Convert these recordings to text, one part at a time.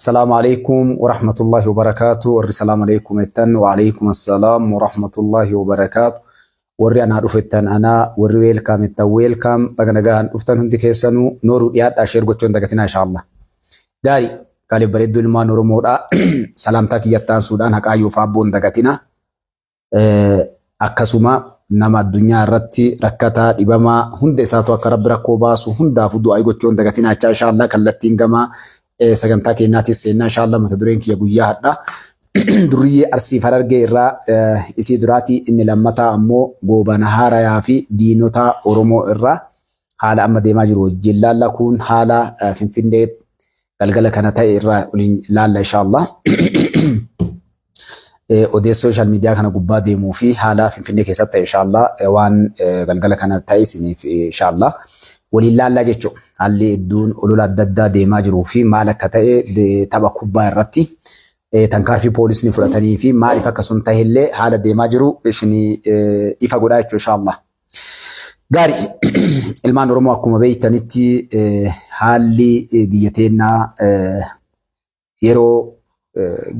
السلام عليكم ورحمة الله وبركاته. السلام عليكم التن وعليكم السلام ورحمة الله وبركاته. وري أنا رفيتن أنا وري ويلكم التويلكم بجنجان أفتن هندي كيسانو نور ياد أشير قطعن دكتنا إن شاء الله. داري قال بريد الما نور مورا سلامتك يتان سودان هك أيو فابون دكتنا أكسوما نما الدنيا رتي ركتا إبما هندي ساتو أكرب ركوباسو هندا فدو أي قطعن دكتنا إن شاء الله كلتين جما sagantaa keenyaatis seenaa inshallah mata dureen kiyya guyyaa hadha durriyyee arsii farargee irraa isii duraatii inni lammataa ammoo goobana haarayaa fi diinota Oromoo irraa haala amma deemaa jiru wajjin laalla kun haala Finfinnee galgala kana ta'e irraa waliin laalla inshallah odeessa social media kana gubbaa deemuu fi haala Finfinnee keessatti inshallah waan galgala kana ta'e isiniif inshallah waliin laallaa jechuudha. Haalli iddoon olola adda addaa deemaa jiruu fi maal akka ta'e tapha kubbaa irratti tankaarfii poolisni fudhatanii fi maaliif akkasuma ta'e illee haala deemaa jiru isinii ifa godhaa jechuudha inshallah. Gaarii ilmaan Oromoo akkuma beektanitti haalli biyya teenyaa yeroo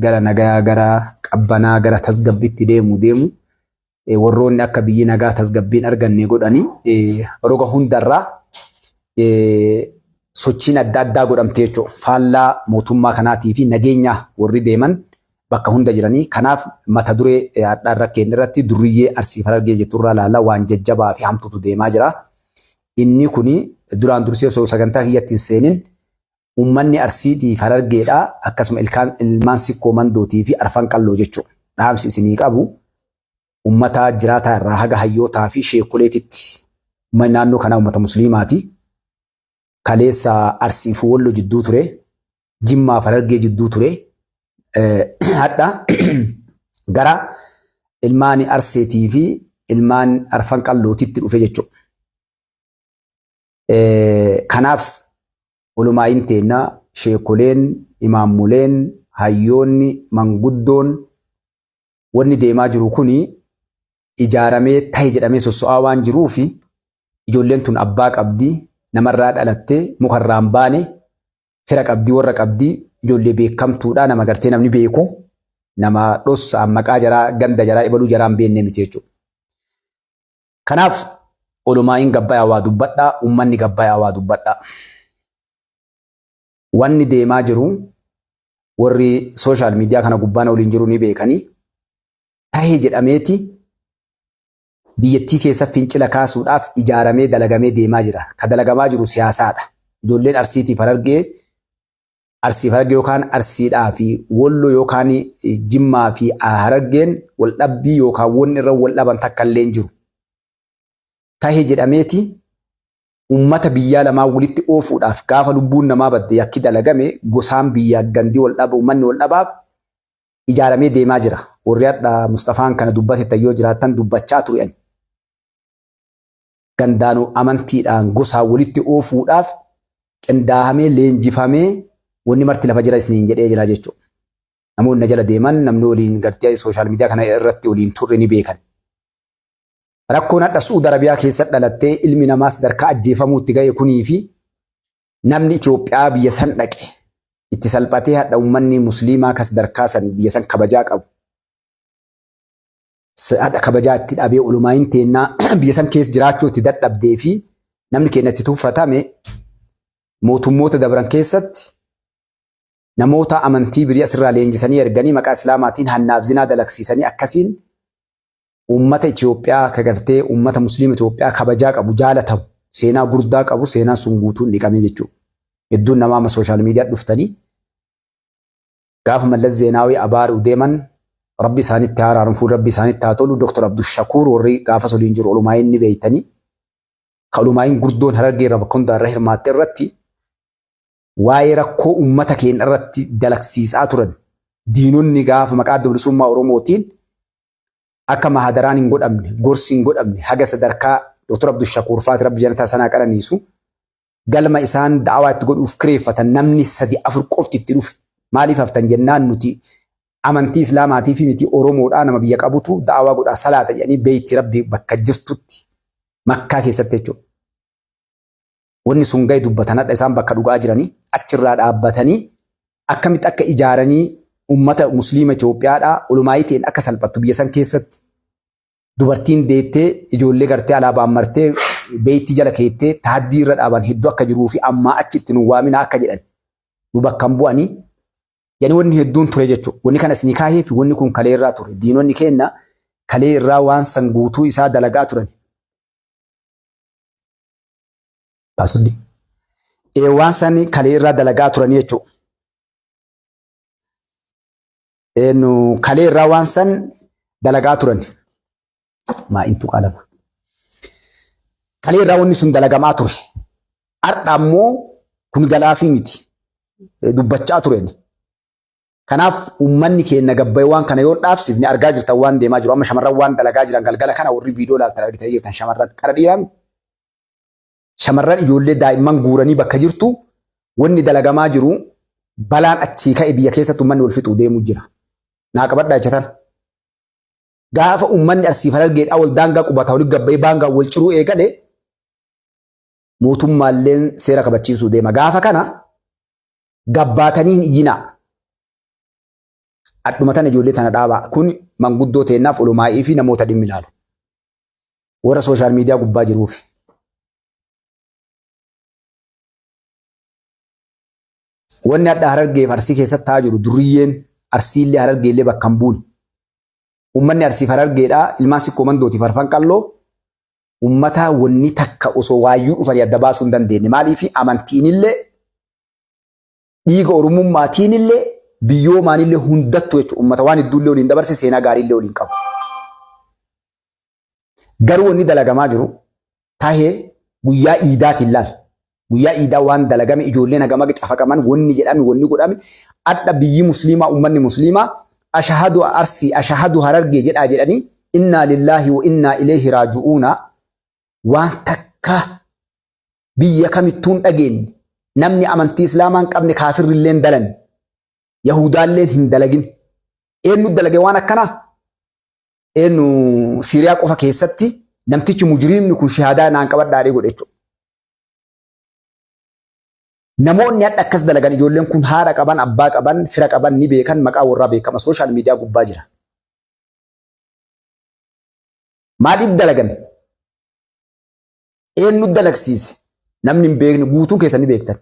gara nagaa gara qabbanaa gara tasgabbiitti deemu warroonni akka biyyi nagaa tasgabbiin arganne godhanii roga hundarraa sochiin adda addaa godhamte jechuudha. Faallaa mootummaa kanaatii fi nageenya warri deeman bakka hunda jiranii. Kanaaf mata duree hadhaarra keenya irratti durriyyee arsii farargee jetturraa laala waan jajjabaa fi hamtutu deemaa jira. Inni kuni duraan dursee osoo sagantaa kiyyatti hin seenin uummanni arsiitii farargeedhaa akkasuma ilmaan sikkoo mandootii fi arfan qalloo jechuudha. Dhaamsi isinii qabu uummata jiraataa irraa haga hayyootaa fi sheekoleetitti uummanni naannoo kanaa uummata musliimaati. Kaleessa arsii fi walloo jidduu ture, jimmaa farargee jidduu ture, hadha gara ilmaan arseetii fi ilmaan arfan qallootitti dhufe jechuudha. Kanaaf olumaayin teennaa sheekoleen, imaammuleen, hayyoonni, manguddoon wanni deemaa jiru kuni ijaaramee ta'e jedhamee sosso'aa waan jiruufi ijoolleen tun abbaa qabdii. Namarraa dhalattee mukarraan baane fira qabdii warra qabdii ijoollee beekamtuudha nama gartee namni beeku nama dhossaan maqaa jaraa ganda jaraa ibaluu jaraan beenne miti jechuudha. Kanaaf olumaayin gabbayaa waa dubbadhaa uummanni gabbayaa waa dubbadhaa. Wanni deemaa jiru warri social media kana gubbaan waliin jiru ni beekanii tahee jedhameeti. Biyyattii keessa fincila kaasuudhaaf ijaaramee dalagamee deemaa jira. Ka dalagamaa jiru siyaasaadha. Ijoolleen arsiitii farargee yookaan arsiidhaa fi walloo yookaan jimmaa fi harargeen wal dhabbii yookaan wanni irra wal dhaban takka illee hin jiru. Tahee jedhameeti uummata biyyaa lamaa walitti oofuudhaaf gaafa lubbuun namaa badde yakki dalagame gosaan biyyaa gandii wal dhaba uummanni wal dhabaaf ijaaramee deemaa jira. Warri hadha Mustafaan kana dubbate tayyoo jiraatan dubbachaa turan. Gandaanu amantiidhaan gosaa walitti oofuudhaaf qindaa'amee leenjifamee wanni marti lafa jira isiniin jedhee jira jechuudha. Namoonni jala deeman namni waliin gartee social media kana irratti waliin turre ni beekan. Rakkoon hadha Suudi Arabiyaa keessatti dhalattee ilmi namaa sadarkaa ajjeefamuutti ga'e kunii fi namni Itoophiyaa biyya san dhaqe itti salphatee hadha uummanni musliimaa kas sadarkaa san biyya san kabajaa qabu. Hadha kabajaa itti dhabee olumaayin teennaa biyya san keessa jiraachuu itti dadhabdee fi namni keenya itti tuffatame mootummoota dabran keessatti namoota amantii birii asirraa leenjisanii erganii maqaa islaamaatiin hannaaf zinaa dalagsiisanii akkasiin uummata Itoophiyaa kagartee uummata musliima Itoophiyaa kabajaa qabu jaalatamu seenaa guddaa qabu seenaan sun guutuun dhiqamee jechuudha. Hedduun namaa ama social media dhuftanii gaafa Mallas Zeenaawii abaaruu deeman Rabbi isaanitti haaraan fuul Rabbi isaanitti haa tolu Dr. Abdul Shakuur warri gaafa soliin jiru olumaayin ni beeytanii ka olumaayin gurdoon harargee irra bakka hundaa irra hirmaatte irratti waa'ee rakkoo uummata keenya irratti dalagsiisaa turan diinonni gaafa maqaa bilisummaa Oromootiin akka mahadaraan hin godhamne gorsi hin godhamne haga sadarkaa Dr. Abdul Shakuur faati Rabbi janataa sanaa qaraniisu galma isaan da'awaa itti godhuuf kireeffatan namni 3-4 qofti itti dhufe maaliif haftan jennaan nuti amantii islaamaatii fi miti Oromoodhaa nama biyya qabutu da'awaa godhaa salaata jedhanii beeyti Rabbi bakka jirtutti Makkaa keessatti jechuudha. Wanni sun ga'e dubbatan hadha isaan bakka dhugaa jiranii achirraa dhaabbatanii akkamitti akka ijaaranii ummata musliima Itoophiyaadhaa ulumaayitiin akka salphattu biyya san keessatti dubartiin deettee ijoollee gartee alaabaan martee beeyitti jala keettee taaddii irra dhaaban hedduu akka jiruu fi ammaa achitti nu waamina akka jedhan nu bakkan bu'anii yani wanni hedduun ture jechuudha. Wanni kanas ni kaahee fi wanni kun kalee irraa ture. Diinonni keenya kalee irraa waan san guutuu isaa dalagaa turan. Baasuddi. Waan san kalee irraa dalagaa turan jechuudha. Kalee irraa waan san dalagaa turan. Maa intu qalama. Kalee irraa wanni sun dalagamaa ture. Har'a ammoo kun galaafii miti. Dubbachaa turen. Kanaaf ummanni keenya gabbay waan kana yoo dhaabsifne argaa jirtan waan deemaa jiru. Amma shamarran waan dalagaa jiran galgala kana warri viidiyoo ilaaltan argitanii jirtan shamarran qara dhiiraan. Shamarran ijoollee daa'imman guuranii bakka jirtu wanni dalagamaa jiru balaan achii ka'e biyya keessatti ummanni wal fixuu deemuu jira. Naa qabadhaa jechatan. Gaafa ummanni Arsii Harargeedhaa wal daangaa qubataa waliin gabbay baangaa wal ciruu eegale mootummaalleen seera kabachiisuu deema. Gaafa kana gabbaatanii hin iyyinaa. Adhumatan ijoollee tana dhaabaa. Kun manguddoo teennaaf ulumaa'ii fi namoota dhimmi ilaalu. Warra sooshaal miidiyaa gubbaa jiruuf. Wanni adda Harargeef Arsii keessatti ta'aa jiru duriyyeen Arsiillee Harargeellee bakka hin buune. Uummanni Arsii Harargeedhaa ilmaan sikkoo mandootiif arfan qalloo uummata wanni takka osoo waayyuu dhufanii adda baasuu hin dandeenye. Maaliif amantiinillee dhiiga oromummaatiinillee biyyoo maanillee hundattu jechuudha. Uummata waan hedduullee waliin dabarse seenaa gaariillee waliin qabu. Garuu wanni dalagamaa jiru tahee guyyaa iidaatiin laal. Guyyaa iidaa waan dalagame ijoolleen hagama cafaqaman wanni jedhame wanni godhame adda biyyi musliimaa uummanni musliimaa ashahadu Arsii ashahadu Harargee jedhaa jedhanii innaa lillaahi wa innaa ilayhi raaji'uuna waan takka biyya kamittuun dhageenye namni amantii islaamaa hin qabne kaafirrillee hin dalanne Yahudaalleen hin dalagin. Eenyu dalage waan akkanaa? Eenyu Siiriyaa qofa keessatti namtichi mujriimni kun shahaadaa naan qabadhaadhee godhe jechuudha. Namoonni hadha akkas dalagan ijoolleen kun haadha qaban, abbaa qaban, fira qaban ni beekan maqaa warraa beekama sooshaal miidiyaa gubbaa jira. Maaliif dalagan? Eenyu dalagsiise? Namni hin beekne guutuun keessa ni beektan.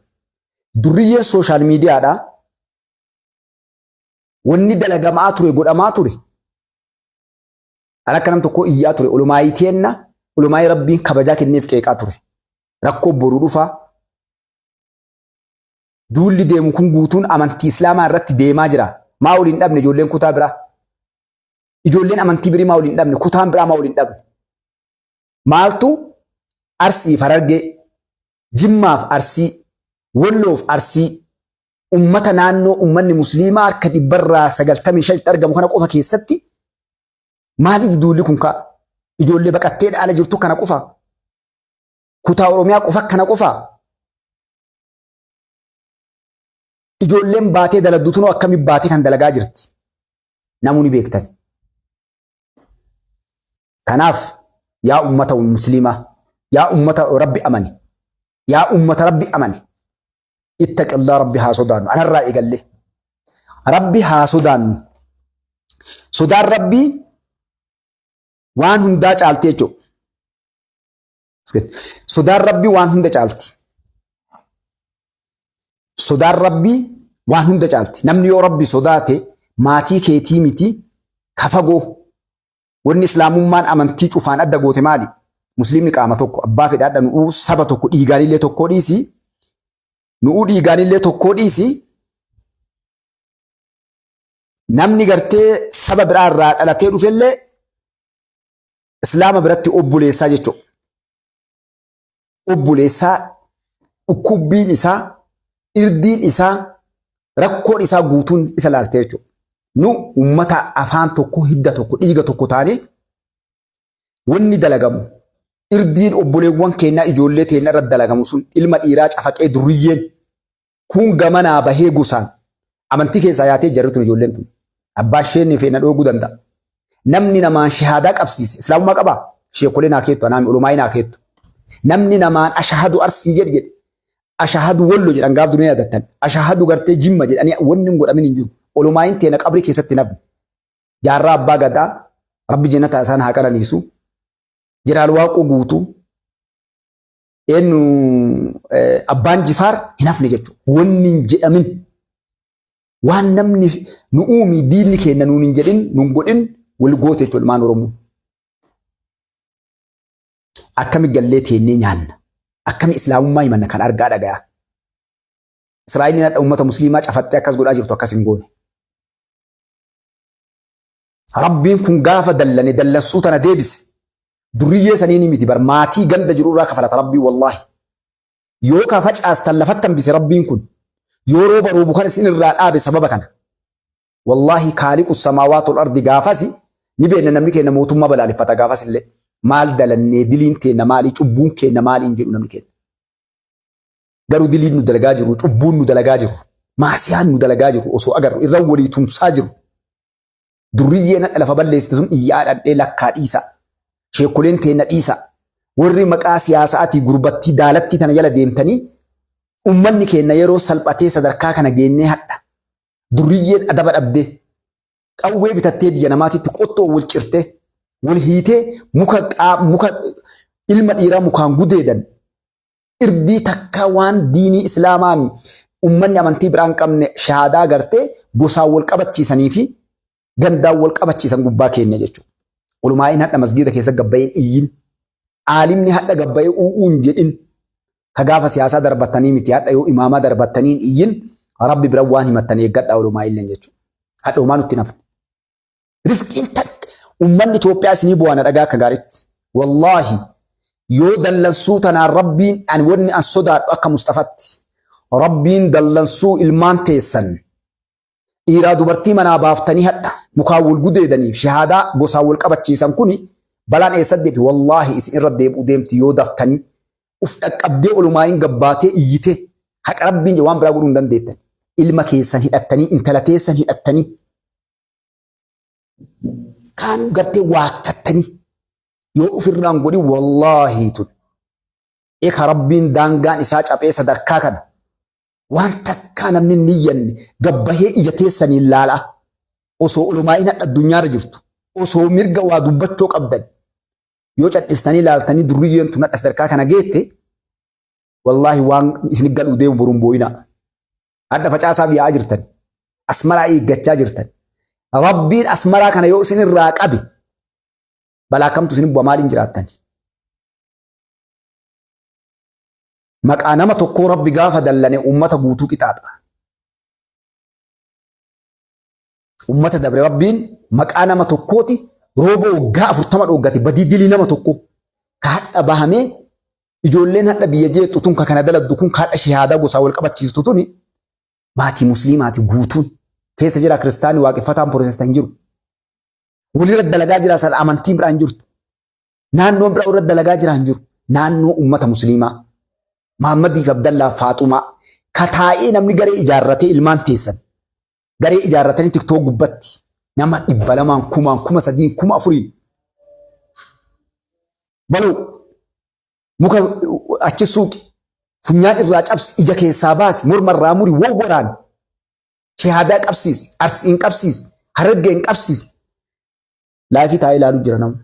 Duriyyeen sooshaal miidiyaadhaa wanni dalagamaa ture godhamaa ture. Akka nam tokko iyyaa ture ulumaayii teenna ulumaayii rabbiin kabajaa kenneef qeeqaa ture. Rakkoo boruu dhufaa. Duulli deemu kun guutuun amantii islaamaa irratti deemaa jira. Maa waliin dhabne ijoolleen kutaa biraa. Ijoolleen amantii birii maa waliin dhabne kutaan biraa maa waliin dhabne. Maaltu Arsiif Harargee, Jimmaaf Arsii, Walloof Arsii, ummata naannoo ummanni musliimaa harka 95 argamu kana qofa keessatti maaliif duulli kun ka'a? Ijoollee baqattee dhaala jirtu kana qofa. Kutaa Oromiyaa qofa kana qofa. Ijoolleen baatee daladduutunoo akkamiin baatee kan dalagaa jirti? Namoonni beektan. Kanaaf yaa ummata musliimaa, yaa ummata Rabbi amani, yaa ummata Rabbi amani. Ittaqillaa Rabbi haa sodaannu. Anarraa eegalle. Rabbi haa sodaannu. Sodaan Rabbii waan hundaa caalti jechuudha. Sodaan Rabbii waan hunda caalti. Sodaan Rabbii waan hunda caalti. Namni yoo Rabbi sodaate maatii keetii miti kafagoo. Wanni islaamummaan amantii cufaan adda goote maali? Musliimni qaama tokko abbaa fedhaadha nu'uu saba tokko dhiigaanillee tokkoo dhiisi. Nu'uu dhiigaanillee tokkoo dhiisi. Namni gartee saba biraa irraa dhalatee dhufellee islaama biratti obboleessaa jechuudha. Obboleessaa dhukkubbiin isaa, irdiin isaa, rakkoon isaa guutuun isa laaltee jechuudha. Nu ummata afaan tokko, hidda tokko, dhiiga tokko taane wanni dalagamu irdiin obboleewwan keenyaa ijoollee teenya irratti dalagamu sun ilma dhiiraa cafaqee duriyyeen kun gamanaa bahee gosaan amantii keessaa yaatee jarritu ijoolleen tun. Abbaa isheen feena dhooguu danda'a. Namni namaan shahaadaa qabsiise islaamummaa qabaa? Sheekolee naa keettu, anaami ulumaayii naa keettu. Namni namaan ashahadu Arsii jedhe ashahadu wallo jedhan gaaf dunia yadattan ashahadu gartee jimma jedhani wanni hin godhamin hin jiru olumaa'in teena qabri keessatti nabni jaarraa abbaa gadaa rabbi jannata isaan haa qananiisu jiraal waaqoo guutuu eenyu abbaan jifaar hin hafne jechuudha wanni hin jedhamin waan namni nu uumii diinni keenya nuun hin jedhin nuun godhin wal goote jechuudha ilmaan Oromoo. Akkami gallee teennee nyaanna akkami islaamummaa himanna kan argaa dhagaya. Israa'eliin hadha uummata musliimaa cafattee akkas godhaa jirtu akkas hin goone. Rabbiin kun gaafa dallane dallansuu tana deebise. Duriyyee saniini miti bar maatii ganda jiru irraa kafalata rabbii wallaahi. Yoo ka facaastan lafatti hambise rabbiin kun yoo rooba roobu kan isin irraa dhaabe sababa kana. Wallaahi kaaliqu samaawaati wal ardi gaafasi ni beekna namni keenya mootummaa balaaleffata gaafas illee. Maal dalannee diliin teenya maalii cubbuun keenya maalii hin jedhu namni keenya. Garuu diliin nu dalagaa jiru cubbuun nu dalagaa jiru maasiyaan nu dalagaa jiru osoo agarru irra walii tumsaa jiru. Duriyyeen lafa balleessite sun iyyaa dhadhee lakkaa dhiisa. Sheekoleen teenya dhiisa. Warri maqaa siyaasaatii gurbattii daalattii tana jala deemtanii ummanni keenya yeroo salphatee sadarkaa kana geennee hadha. Duriyyeen adaba dhabdee qawwee bitattee biyya namaatitti qottoo wal cirtee wal hiitee muka ilma dhiiraa mukaan gudeedan irdii takka waan diinii islaamaa ummanni amantii biraan qabne shahaadaa gartee gosaan wal qabachiisanii fi gandaan wal qabachiisan gubbaa keenya jechuudha. Olumaa'in hadha masgiida keessa gabbayeen iyyin aalimni hadha gabbayee u'uun jedhin ka gaafa siyaasaa darbattanii miti hadha yoo imaamaa darbattaniin iyyin rabbi bira waan himattan eeggadhaa olumaa'illeen jechuudha. Hadha uumaa nutti nafne. Riskiin takka ummanni Itoophiyaa isinii bu'aana dhagaa akka gaariitti. Wallaahi yoo dallansuu tanaan rabbiin ani wanni an sodaadhu akka Mustafatti rabbiin dallansuu ilmaan teessan dhiiraa dubartii manaa baaftanii hadha mukaan wal gudeedaniif shahaadaa gosaan wal qabachiisan kuni balaan eessa deebi wallaahi isin irra deebi'u deemti yoo daftanii uf dhaqqabdee olumaayin gabbaatee iyyitee haqa rabbiin waan biraa godhuu hin dandeettan ilma keessan hidhattanii intala teessan hidhattanii kaanuu gartee waakkattanii yoo ofirraan godhi wallaahi tun eka rabbiin daangaan isaa caphee sadarkaa kana waan takkaa namni niyyanne gabbahee ija teessaniin laala osoo olumaa'in hadha addunyaarra jirtu osoo mirga waa dubbachuu qabdan yoo cadhistanii laaltanii duriyyeen tun hadha sadarkaa kana geette wallaahi waan isin galuu deemu boruun booyinaa hadha facaasaa biyyaa jirtan asmaraa eeggachaa jirtan rabbiin asmaraa kana yoo isin irraa qabe balaa kamtu isin bu'a maaliin jiraattan maqaa nama tokkoo rabbi gaafa dallane ummata guutuu qixaaxa ummata dabre rabbiin maqaa nama tokkooti rooba waggaa 40 dhoggate badii dilii nama tokko ka hadha bahamee ijoolleen hadha biyya jeexxu tun ka kana daladdu kun ka hadha shahaadaa gosaa wal qabachiistu tuni maatii musliimaati guutuun keessa jira kiristaanii waaqeffataan pirootestaan jiru. Walirra dalagaa jira san amantii biraan jirtu. Naannoo biraa irra dalagaa jira hin jiru. Naannoo ummata musliimaa. Muhammadiif Abdallaa Faaxumaa kataa'ee namni garee ijaarratee ilmaan teessan. Garee ijaarratanii tiktoo gubbatti nama 200 300 4,000 baluu muka achi suuqi funyaan irraa cabsi ija keessaa baasi morma irraa muri woo waraan shahaadaa qabsiis arsiin qabsiis harargeen qabsiis laafii taa'ee ilaaluu jira namu.